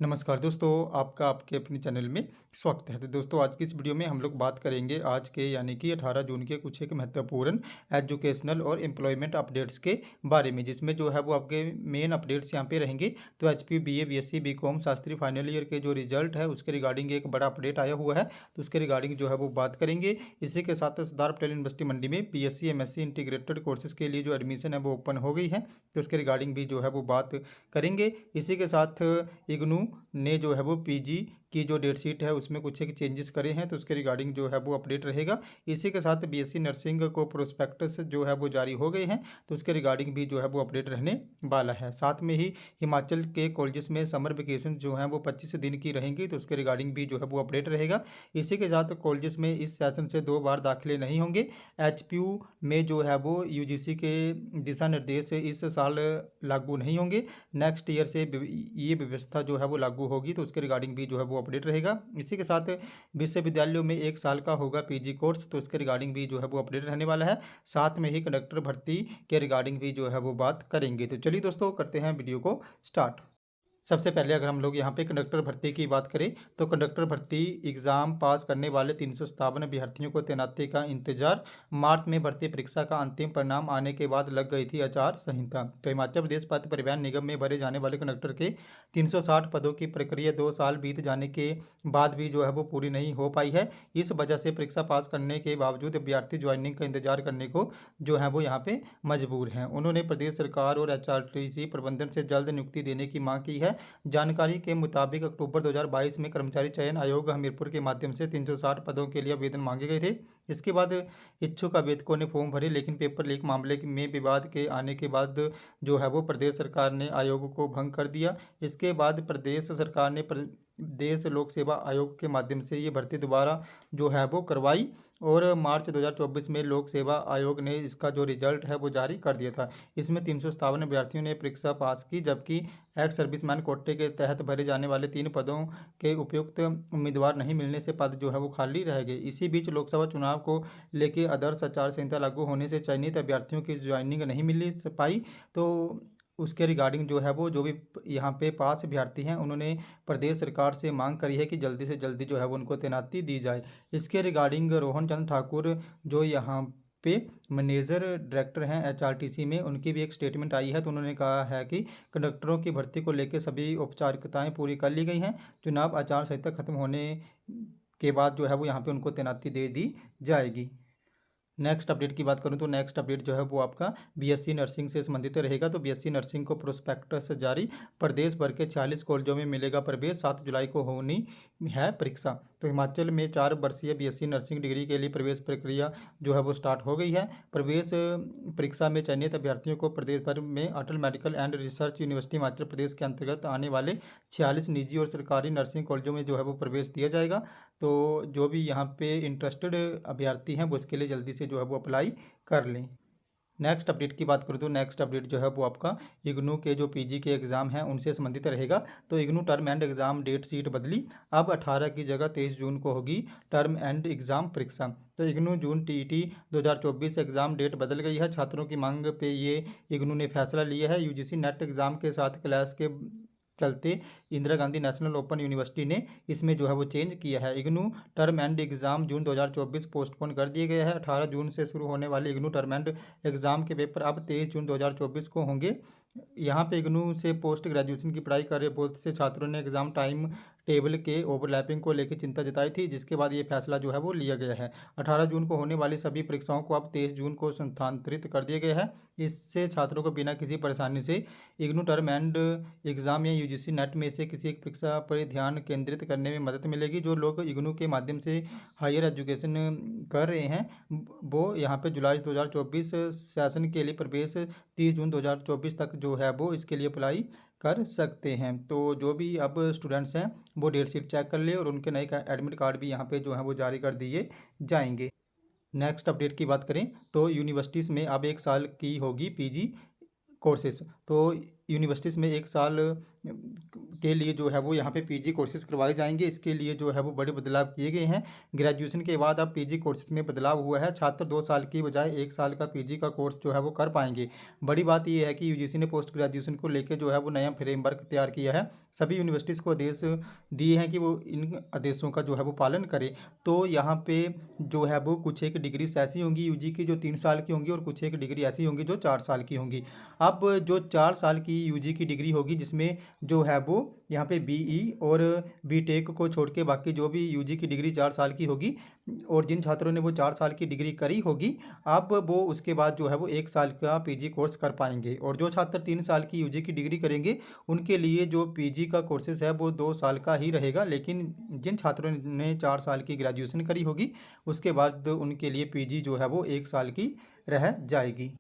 नमस्कार दोस्तों, आपका आपके अपने चैनल में स्वागत है। तो दोस्तों, आज की इस वीडियो में हम लोग बात करेंगे आज के यानी कि 18 जून के कुछ एक महत्वपूर्ण एजुकेशनल और एम्प्लॉयमेंट अपडेट्स के बारे में, जिसमें जो है वो आपके मेन अपडेट्स यहाँ पे रहेंगे। तो HP BA BSc BCom Shastri final year के जो रिजल्ट है उसके रिगार्डिंग एक बड़ा अपडेट आया हुआ है, तो उसके रिगार्डिंग जो है वो बात करेंगे। इसी के साथ सरदार पटेल यूनिवर्सिटी मंडी में बीएससी एमएससी इंटीग्रेटेड कोर्सेज के लिए जो एडमिशन है वो ओपन हो गई है, तो उसके रिगार्डिंग भी जो है वो बात करेंगे। इसी के साथ इग्नू ने जो है वो पीजी की जो डेट शीट है उसमें कुछ एक चेंजेस करे हैं, तो उसके रिगार्डिंग जो है वो अपडेट रहेगा। इसी के साथ बीएससी नर्सिंग को प्रोस्पेक्टस जो है वो जारी हो गए हैं, तो उसके रिगार्डिंग भी जो है वो अपडेट रहने वाला है। साथ में ही हिमाचल के कॉलेजेस में समर वेकेशन जो है वो 25 दिन की रहेंगी, तो उसके रिगार्डिंग भी जो है वो अपडेट रहेगा। इसी के साथ कॉलेजेस में इस सेशन से 2 बार दाखिले नहीं होंगे। एचपीयू में जो है वो यूजीसी के दिशा निर्देश इस साल लागू नहीं होंगे। नेक्स्ट ईयर से ये व्यवस्था जो है वो लागू होगी, तो उसके रिगार्डिंग भी जो है वो अपडेट रहेगा। इसी के साथ विश्वविद्यालयों में 1 साल का होगा पीजी कोर्स, तो उसके रिगार्डिंग भी जो है वो अपडेट रहने वाला है। साथ में ही कंडक्टर भर्ती के रिगार्डिंग भी जो है वो बात करेंगे। तो चलिए दोस्तों, करते हैं वीडियो को स्टार्ट। सबसे पहले अगर हम लोग यहाँ पे कंडक्टर भर्ती की बात करें, तो कंडक्टर भर्ती एग्ज़ाम पास करने वाले 357 अभ्यर्थियों को तैनाती का इंतजार। मार्च में भर्ती परीक्षा का अंतिम परिणाम आने के बाद लग गई थी आचार संहिता। तो हिमाचल प्रदेश पथ परिवहन निगम में भरे जाने वाले कंडक्टर के 360 पदों की प्रक्रिया 2 साल बीत जाने के बाद भी जो है वो पूरी नहीं हो पाई है। इस वजह से परीक्षा पास करने के बावजूद अभ्यर्थी ज्वाइनिंग का इंतजार करने को जो है वो यहाँ पे मजबूर हैं। उन्होंने प्रदेश सरकार और एचआरटीसी प्रबंधन से जल्द नियुक्ति देने की मांग की है। जानकारी के मुताबिक अक्टूबर 2022 में कर्मचारी चयन आयोग हमीरपुर के माध्यम से 360 पदों के लिए आवेदन मांगे गए थे। इसके बाद इच्छुक आवेदकों ने फॉर्म भरे, लेकिन पेपर लीक मामले में विवाद के आने के बाद जो है वो प्रदेश सरकार ने आयोग को भंग कर दिया। इसके बाद प्रदेश सरकार ने प्रदेश लोक सेवा आयोग के माध्यम से ये भर्ती दोबारा जो है वो करवाई, और मार्च 2024 में लोक सेवा आयोग ने इसका जो रिजल्ट है वो जारी कर दिया था। इसमें 357 अभ्यर्थियों ने परीक्षा पास की, जबकि एक्स सर्विसमैन कोटे के तहत भरे जाने वाले 3 पदों के उपयुक्त उम्मीदवार नहीं मिलने से पद जो है वो खाली रह गए। इसी बीच लोकसभा चुनाव को लेकर आदर्श आचार संहिता लागू होने से चयनित अभ्यर्थियों की ज्वाइनिंग नहीं मिल पाई, तो उसके रिगार्डिंग जो है वो जो भी यहाँ पे पास अभ्यर्थी हैं उन्होंने प्रदेश सरकार से मांग करी है कि जल्दी से जल्दी जो है वो उनको तैनाती दी जाए। इसके रिगार्डिंग रोहन चंद ठाकुर जो यहाँ पे मैनेजर डायरेक्टर हैं एचआरटीसी में, उनकी भी एक स्टेटमेंट आई है, तो उन्होंने कहा है कि कंडक्टरों की भर्ती को लेकर सभी औपचारिकताएं पूरी कर ली गई हैं। चुनाव आचार संहिता खत्म होने के बाद जो है वो यहाँ पे उनको तैनाती दे दी जाएगी। नेक्स्ट अपडेट की बात करूं तो नेक्स्ट अपडेट जो है वो आपका बीएससी नर्सिंग से संबंधित रहेगा। तो बीएससी नर्सिंग को प्रोस्पेक्टस जारी, प्रदेश भर के 46 कॉलेजों में मिलेगा प्रवेश, 7 जुलाई को होनी है परीक्षा। तो हिमाचल में 4 वर्षीय बीएससी नर्सिंग डिग्री के लिए प्रवेश प्रक्रिया जो है वो स्टार्ट हो गई है। प्रवेश परीक्षा में चयनित अभ्यर्थियों को प्रदेश भर में Atal medical and research university Himachal Pradesh के अंतर्गत आने वाले 46 निजी और सरकारी नर्सिंग कॉलेजों में जो है वो प्रवेश दिया जाएगा। तो जो भी यहाँ पे इंटरेस्टेड अभ्यर्थी हैं वो इसके लिए जल्दी से जो है वो अप्लाई कर लें। नेक्स्ट अपडेट की बात करूँ तो नेक्स्ट अपडेट जो है वो आपका इग्नू के जो पीजी के एग्ज़ाम हैं उनसे संबंधित रहेगा। तो IGNOU term end exam date sheet बदली, अब 18 की जगह 23 जून को होगी टर्म एंड एग्ज़ाम परीक्षा। तो इग्नू जून टीईटी 2024 एग्ज़ाम डेट बदल गई है। छात्रों की मांग पे ये इग्नू ने फैसला लिया है। यूजीसी नेट एग्ज़ाम के साथ क्लास के चलते Indira Gandhi national open university ने इसमें जो है वो चेंज किया है। इग्नू टर्म एंड एग्ज़ाम जून 2024 पोस्टपोन कर दिए गए हैं। 18 जून से शुरू होने वाले इग्नू टर्म एंड एग्ज़ाम के पेपर अब 23 जून 2024 को होंगे। यहाँ पे इग्नू से पोस्ट ग्रेजुएशन की पढ़ाई कर रहे बहुत से छात्रों ने एग्ज़ाम टाइम टेबल के ओवरलैपिंग को लेकर चिंता जताई थी, जिसके बाद ये फैसला जो है वो लिया गया है। 18 जून को होने वाली सभी परीक्षाओं को अब 23 जून को स्थानांतरित कर दिया गया है। इससे छात्रों को बिना किसी परेशानी से इग्नू टर्म एंड एग्ज़ाम या यूजीसी नेट में से किसी एक परीक्षा पर ध्यान केंद्रित करने में मदद मिलेगी। जो लोग इग्नू के माध्यम से हायर एजुकेशन कर रहे हैं वो यहाँ पे जुलाई 2024 सेशन के लिए प्रवेश 30 जून 2024 तक जो है वो इसके लिए अप्लाई कर सकते हैं। तो जो भी अब स्टूडेंट्स हैं वो डेट शीट चेक कर ले, और उनके नए एडमिट कार्ड भी यहाँ पे जो है वो जारी कर दिए जाएंगे। नेक्स्ट अपडेट की बात करें तो यूनिवर्सिटीज़ में अब 1 साल की होगी पीजी कोर्सेस। तो यूनिवर्सिटीज़ में 1 साल के लिए जो है वो यहाँ पे पीजी कोर्सेज़ करवाए जाएंगे। इसके लिए जो है वो बड़े बदलाव किए गए हैं। ग्रेजुएशन के बाद अब पीजी कोर्सेज़ में बदलाव हुआ है। छात्र 2 साल की बजाय 1 साल का पीजी का कोर्स जो है वो कर पाएंगे। बड़ी बात यह है कि यूजीसी ने पोस्ट ग्रेजुएशन को लेकर जो है वो नया फ्रेमवर्क तैयार किया है। सभी यूनिवर्सिटीज़ को आदेश दिए हैं कि वो इन आदेशों का जो है वो पालन करें। तो यहाँ पे जो है वो कुछ एक डिग्रीज ऐसी होंगी यूजी की जो 3 साल की होंगी और कुछ एक डिग्री ऐसी होंगी जो 4 साल की होंगी। अब जो 4 साल की यूजी की डिग्री होगी जिसमें जो है वो यहाँ पे बीई और बीटेक को छोड़ के बाकी जो भी यूजी की डिग्री 4 साल की होगी और जिन छात्रों ने वो 4 साल की डिग्री करी होगी अब वो उसके बाद जो है वो 1 साल का पीजी कोर्स कर पाएंगे। और जो छात्र 3 साल की यूजी की डिग्री करेंगे उनके लिए जो पीजी का कोर्सेज है वो 2 साल का ही रहेगा। लेकिन जिन छात्रों ने 4 साल की ग्रेजुएशन करी होगी उसके बाद उनके लिए पीजी जो है वो 1 साल की रह जाएगी।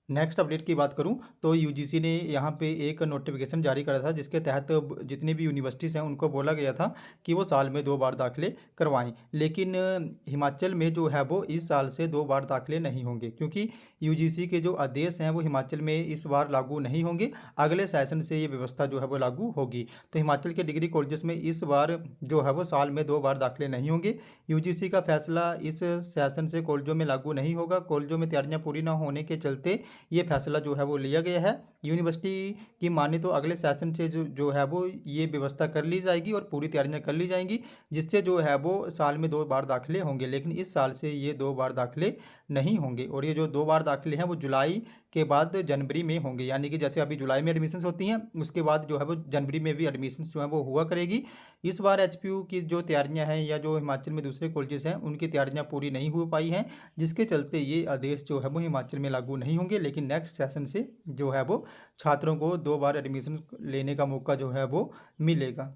नेक्स्ट अपडेट की बात करूं तो यूजीसी ने यहाँ पे एक नोटिफिकेशन जारी करा था जिसके तहत जितनी भी यूनिवर्सिटीज़ हैं उनको बोला गया था कि वो साल में 2 बार दाखिले करवाएं। लेकिन हिमाचल में जो है वो इस साल से 2 बार दाखिले नहीं होंगे क्योंकि यूजीसी के जो आदेश हैं वो हिमाचल में इस बार लागू नहीं होंगे। अगले सेशन से ये व्यवस्था जो है वो लागू होगी। तो हिमाचल के डिग्री कॉलेजेस में इस बार जो है वो साल में 2 बार दाखिले नहीं होंगे। यूजीसी का फैसला इस सेशन से कॉलेजों में लागू नहीं होगा। कॉलेजों में तैयारियाँ पूरी ना होने के चलते ये फैसला जो है वो लिया गया है। यूनिवर्सिटी की माने तो अगले सेशन से जो है वो ये व्यवस्था कर ली जाएगी और पूरी तैयारियां कर ली जाएंगी जिससे जो है वो साल में 2 बार दाखिले होंगे। लेकिन इस साल से ये 2 बार दाखिले नहीं होंगे और ये जो 2 बार दाखिले हैं वो जुलाई के बाद जनवरी में होंगे। यानी कि जैसे अभी जुलाई में एडमिशन्स होती हैं उसके बाद जो है वो जनवरी में भी एडमिशन्स जो है वो हुआ करेगी। इस बार एचपीयू की जो तैयारियां हैं या जो हिमाचल में दूसरे कॉलेजेस हैं उनकी तैयारियां पूरी नहीं हो पाई हैं जिसके चलते ये आदेश जो है वो हिमाचल में लागू नहीं होंगे। लेकिन नेक्स्ट सेशन से जो है वो छात्रों को 2 बार एडमिशन लेने का मौका जो है वो मिलेगा।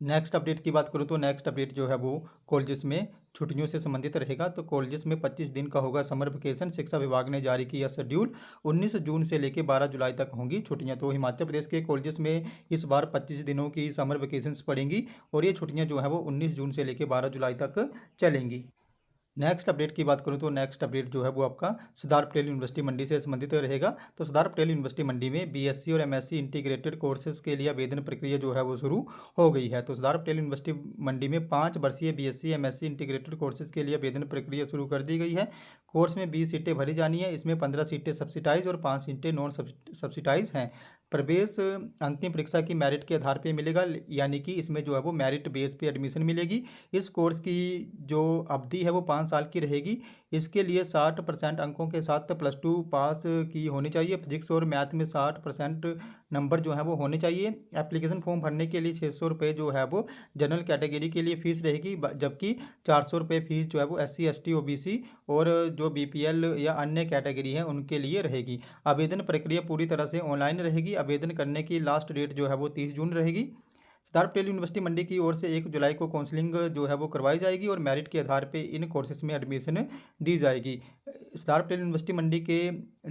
नेक्स्ट अपडेट की बात करूँ तो नेक्स्ट अपडेट जो है वो कॉलेजेस में छुट्टियों से संबंधित रहेगा। तो कॉलेजेस में 25 दिन का होगा समर वेकेशन। शिक्षा विभाग ने जारी किया शेड्यूल। 19 जून से लेकर 12 जुलाई तक होंगी छुट्टियां। तो हिमाचल प्रदेश के कॉलेजेस में इस बार 25 दिनों की समर वेकेशंस पड़ेंगी और ये छुट्टियां जो है वो 19 जून से लेकर 12 जुलाई तक चलेंगी। नेक्स्ट अपडेट की बात करूं तो नेक्स्ट अपडेट जो है वो आपका सरदार पटेल यूनिवर्सिटी मंडी से संबंधित रहेगा। तो सरदार पटेल यूनिवर्सिटी मंडी में बीएससी और एमएससी इंटीग्रेटेड कोर्सेज के लिए आवेदन प्रक्रिया जो है वो शुरू हो गई है। तो सरदार पटेल यूनिवर्सिटी मंडी में 5 वर्षीय बीएससी एमएससी इंटीग्रेटेड कोर्सेज के लिए आवेदन प्रक्रिया शुरू कर दी गई है। कोर्स में 20 सीटें भरी जानी है। इसमें 15 सीटें सब्सिडाइज और 5 सीटें नॉन सब्सिडाइज हैं। प्रवेश अंतिम परीक्षा की मेरिट के आधार पर मिलेगा। यानी कि इसमें जो है वो मेरिट बेस पे एडमिशन मिलेगी। इस कोर्स की जो अवधि है वो 5 साल की रहेगी। इसके लिए 60% अंकों के साथ +2 पास की होनी चाहिए। फिजिक्स और मैथ में 60% नंबर जो है वो होने चाहिए। एप्लीकेशन फॉर्म भरने के लिए 600 रुपये जो है वो जनरल कैटेगरी के लिए फ़ीस रहेगी जबकि 400 रुपये फ़ीस जो है वो SC ST OBC और जो BPL या अन्य कैटेगरी है उनके लिए रहेगी। आवेदन प्रक्रिया पूरी तरह से ऑनलाइन रहेगी। आवेदन करने की लास्ट डेट जो है वो 30 जून रहेगी। सरदार पटेल यूनिवर्सिटी मंडी की ओर से 1 जुलाई को काउंसलिंग जो है वो करवाई जाएगी और मेरिट के आधार पे इन कोर्सेज में एडमिशन दी जाएगी। सरदार पटेल यूनिवर्सिटी मंडी के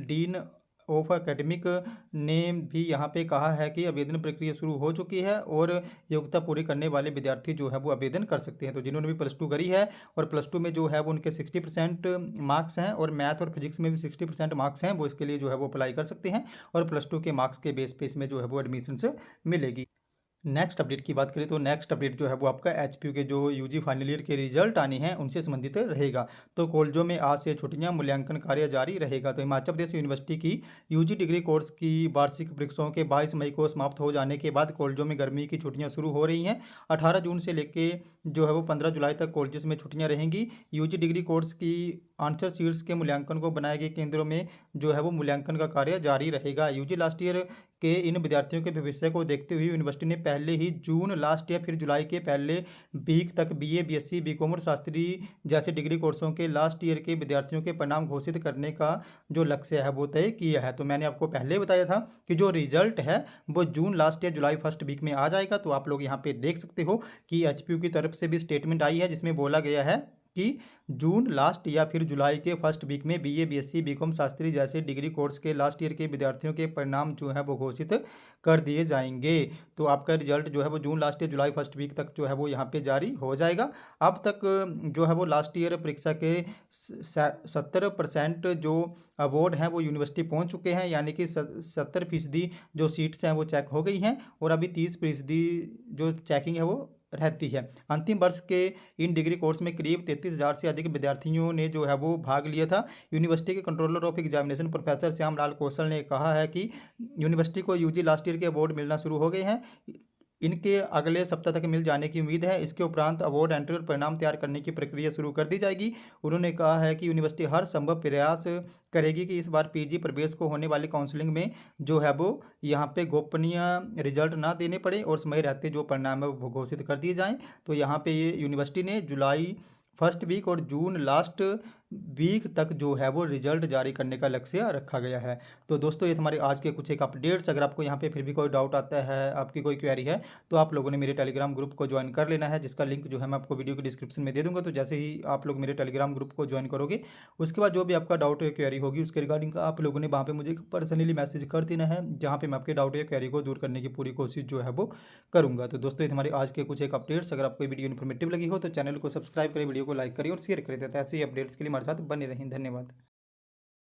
डीन ऑफ एकेडमिक ने भी यहाँ पे कहा है कि आवेदन प्रक्रिया शुरू हो चुकी है और योग्यता पूरी करने वाले विद्यार्थी जो है वो आवेदन कर सकते हैं। तो जिन्होंने भी +2 करी है और +2 में जो है वो उनके 60% मार्क्स हैं और मैथ और फिजिक्स में भी 60% मार्क्स हैं वो इसके लिए जो है वो अप्लाई कर सकते हैं और +2 के मार्क्स के बेस पे इसमें जो है वो एडमिशन मिलेगी। नेक्स्ट अपडेट की बात करें तो नेक्स्ट अपडेट जो है वो आपका एचपीयू के जो यूजी फाइनल ईयर के रिजल्ट आने हैं उनसे संबंधित रहेगा। तो कॉलेजों में आज से छुट्टियां मूल्यांकन कार्य जारी रहेगा। तो हिमाचल प्रदेश यूनिवर्सिटी की यूजी डिग्री कोर्स की वार्षिक परीक्षाओं के 22 मई को समाप्त हो जाने के बाद कॉलेजों में गर्मी की छुट्टियां शुरू हो रही हैं। 18 जून से लेके जो है वो 15 जुलाई तक कॉलेजेस में छुट्टियां रहेंगी। यूजी डिग्री कोर्स की आंसर शीट्स के मूल्यांकन को बनाए गए केंद्रों में जो है वो मूल्यांकन का कार्य जारी रहेगा। यूजी लास्ट ईयर के इन विद्यार्थियों के भविष्य को देखते हुए यूनिवर्सिटी ने पहले ही जून लास्ट या फिर जुलाई के पहले वीक तक बीए बीएससी बीकॉम और शास्त्री जैसे डिग्री कोर्सों के लास्ट ईयर के विद्यार्थियों के परिणाम घोषित करने का जो लक्ष्य है वो तय किया है। तो मैंने आपको पहले बताया था कि जो रिजल्ट है वो जून लास्ट या जुलाई फर्स्ट वीक में आ जाएगा। तो आप लोग यहाँ पे देख सकते हो कि एचपीयू की तरफ से भी स्टेटमेंट आई है जिसमें बोला गया है कि जून लास्ट या फिर जुलाई के फर्स्ट वीक में बीए, बीएससी, बीकॉम, शास्त्री जैसे डिग्री कोर्स के लास्ट ईयर के विद्यार्थियों के परिणाम जो है वो घोषित कर दिए जाएंगे। तो आपका रिजल्ट जो है वो जून लास्ट या जुलाई फर्स्ट वीक तक जो है वो यहाँ पे जारी हो जाएगा। अब तक जो है वो लास्ट ईयर परीक्षा के 70% जो अवार्ड हैं वो यूनिवर्सिटी पहुंच चुके हैं, यानी कि 70% जो सीट्स हैं वो चेक हो गई हैं और अभी 30% जो चेकिंग है वो रहती है। अंतिम वर्ष के इन डिग्री कोर्स में करीब 33,000 से अधिक विद्यार्थियों ने जो है वो भाग लिया था। यूनिवर्सिटी के controller of examination professor Shyam Lal Kaushal ने कहा है कि यूनिवर्सिटी को यूजी लास्ट ईयर के अवार्ड मिलना शुरू हो गए हैं। इनके अगले सप्ताह तक मिल जाने की उम्मीद है। इसके उपरांत अवार्ड एंट्री और परिणाम तैयार करने की प्रक्रिया शुरू कर दी जाएगी। उन्होंने कहा है कि यूनिवर्सिटी हर संभव प्रयास करेगी कि इस बार पीजी प्रवेश को होने वाली काउंसलिंग में जो है वो यहाँ पे गोपनीय रिजल्ट ना देने पड़े और समय रहते जो परिणाम है वो घोषित कर दिए जाएँ। तो यहाँ पे ये यूनिवर्सिटी ने जुलाई फर्स्ट वीक और जून लास्ट वीक तक जो है वो रिजल्ट जारी करने का लक्ष्य रखा गया है। तो दोस्तों ये हमारे आज के कुछ एक अपडेट्स। अगर आपको यहाँ पे फिर भी कोई डाउट आता है, आपकी कोई क्वेरी है, तो आप लोगों ने मेरे टेलीग्राम ग्रुप को ज्वाइन कर लेना है, जिसका लिंक जो है मैं आपको वीडियो के डिस्क्रिप्शन में दे दूँगा। तो जैसे ही आप लोग मेरे टेलीग्राम ग्रुप को ज्वाइन करोगे, उसके बाद जो भी आपका डाउट या क्वेरी होगी उसके रिगार्डिंग आप लोगों ने वहाँ पर मुझे पर्सनली मैसेज कर देना है, जहाँ पर मैं आपके डाउट या क्वेरी को दूर करने की पूरी कोशिश जो है वो करूँगा। तो दोस्तों ये हमारे आज के कुछ एक अपडेट्स। अगर आपको वीडियो इन्फॉर्मेटिव लगी हो तो चैनल को सब्सक्राइब करें, वीडियो को लाइक करें और शेयर करें, तथा ऐसे ही अपडेट्स के लिए हमारे साथ बने रहें। धन्यवाद।